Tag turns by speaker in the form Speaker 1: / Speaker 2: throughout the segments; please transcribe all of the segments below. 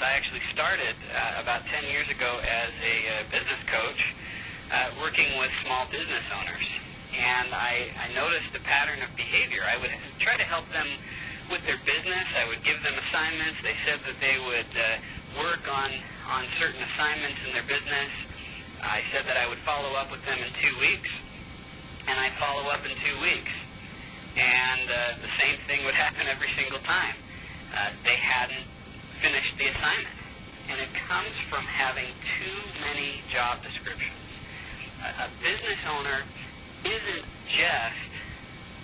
Speaker 1: I actually started about 10 years ago as a business coach working with small business owners. And I noticed a pattern of behavior. I would try to help them with their business. I would give them assignments. They said that they would work on certain assignments in their business. I said that I would follow up with them in 2 weeks, and I'd follow up in 2 weeks. And the same thing would happen every single time. They hadn't finished the assignment. And it comes from having too many job descriptions. A business owner isn't just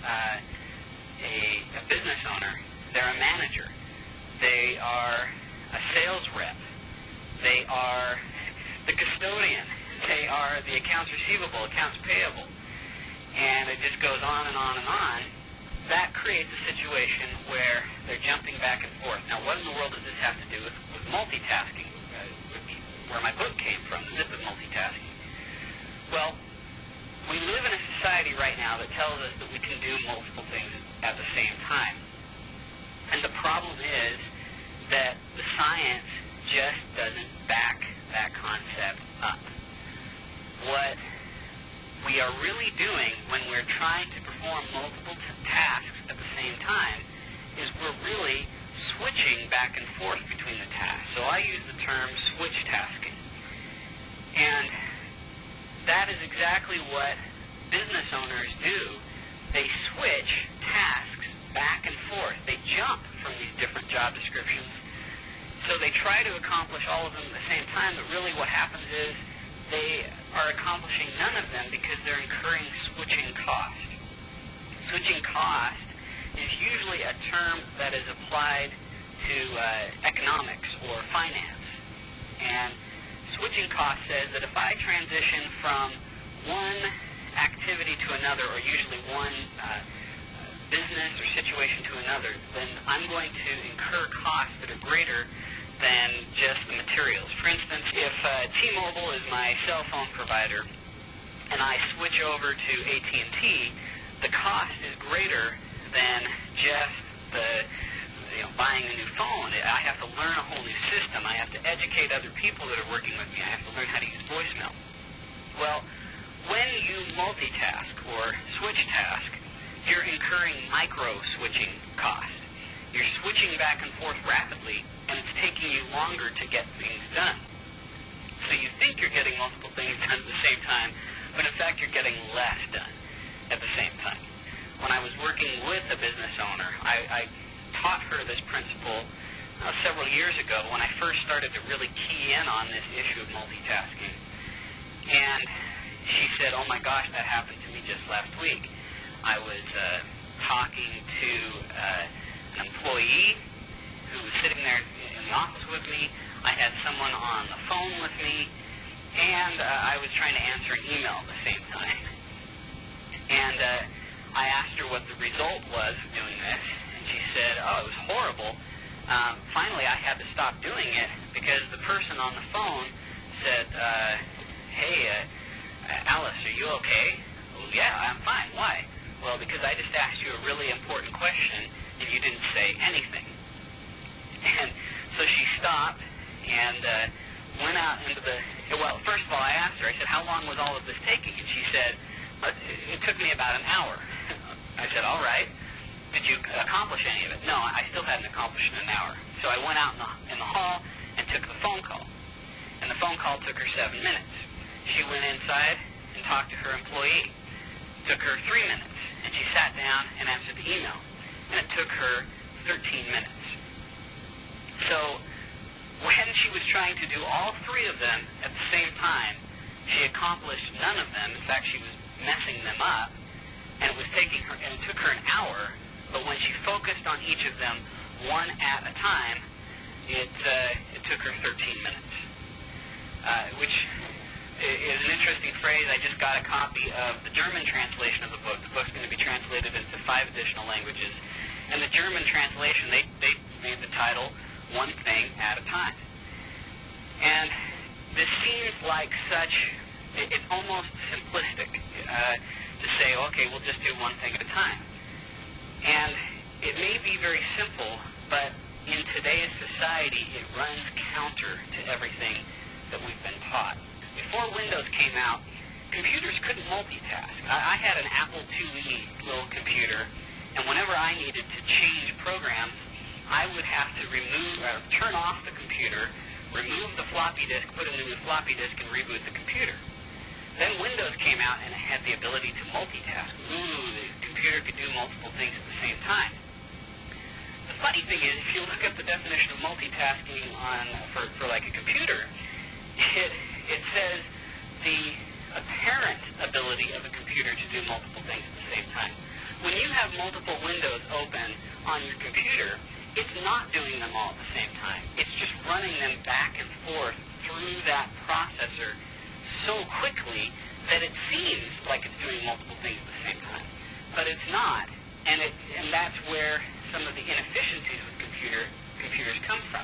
Speaker 1: a business owner. They're a manager. They are a sales rep. They are the custodian. They are the accounts receivable, accounts payable. And it just goes on and on and on. That creates a situation where they're jumping back and forth. Now, what in the world does this have to do with multitasking? Where my book came from, the myth of multitasking. Well, we live in a society right now that tells us that we can do multiple things at the same time. And the problem is that the science just doesn't back that concept up. What we are really doing when we're trying to perform multiple tasks at the same time is we're really switching back and forth between the tasks. So I use the term switch tasking. And that is exactly what business owners do. They switch tasks back and forth. They jump from these different job descriptions. So they try to accomplish all of them at the same time, but really what happens is they are accomplishing none of them because they're incurring switching cost. Switching cost is usually a term that is applied to economics or finance. And switching cost says that if I transition from one activity to another, or usually one business or situation to another, then I'm going to incur costs that are greater than just the materials. For instance, if T-Mobile is my cell phone provider and I switch over to AT&T, the cost is greater than just buying a new phone. I have to learn a whole new system. I have to educate other people that are working with me. I have to learn how to use voicemail. Well, when you multitask or switch task, you're incurring micro-switching costs. You're switching back and forth rapidly, and it's taking you longer to get things done. So you think you're getting multiple things done at the same time, but in fact you're getting less done at the same time. When I was working with a business owner, I taught her this principle several years ago when I first started to really key in on this issue of multitasking. And she said, "Oh my gosh, that happened to me just last week. I was talking to an employee who was sitting there in the office with me. I had someone on the phone with me, and I was trying to answer an email at the same time." And I asked her what the result was of doing this, and she said, "Oh, it was horrible. Finally, I had to stop doing it because the person on the phone said, hey, Alice, are you okay?" "Oh, yeah, I'm fine. Why?" "Well, because I just asked you a really important question, and you didn't say anything." And so she stopped and went out into the... Well, first of all, I asked her, I said, "How long was all of this taking?" And she said, "It took me about an hour." I said, "All right. Did you accomplish any of it?" "No, I still hadn't accomplished it in an hour." So I went out in the hall and took the phone call. And the phone call took her 7 minutes. She went inside and talked to her employee. It took her 3 minutes. And she sat down and answered the email. And it took her 13 minutes. So when she was trying to do all three of them at the same time, she accomplished none of them. In fact, she was messing them up. And it took her an hour, but when she focused on each of them one at a time, it took her 13 minutes, which is an interesting phrase. I just got a copy of the German translation of the book. The book's going to be translated into 5 additional languages. And the German translation, they made the title, "One Thing at a Time." And this seems like it's almost simplistic to say, okay, we'll just do one thing at a time. And it may be very simple, but in today's society, it runs counter to everything that we've been taught. Before Windows came out, computers couldn't multitask. I had an Apple IIe little computer, and whenever I needed to change programs, I would have to turn off the computer, remove the floppy disk, put in a new floppy disk, and reboot the computer. Then Windows came out, and it had the ability to multitask. The computer could do multiple things at the same time. The funny thing is, if you look up the definition of multitasking for like a computer, it says the apparent ability of a computer to do multiple things at the same time. When you have multiple windows open on your computer, it's not doing them all at the same time. It's just running them back and forth through that processor so quickly that it seems like it's doing multiple things at the same time. But it's not. And that's where some of the inefficiencies with computers come from.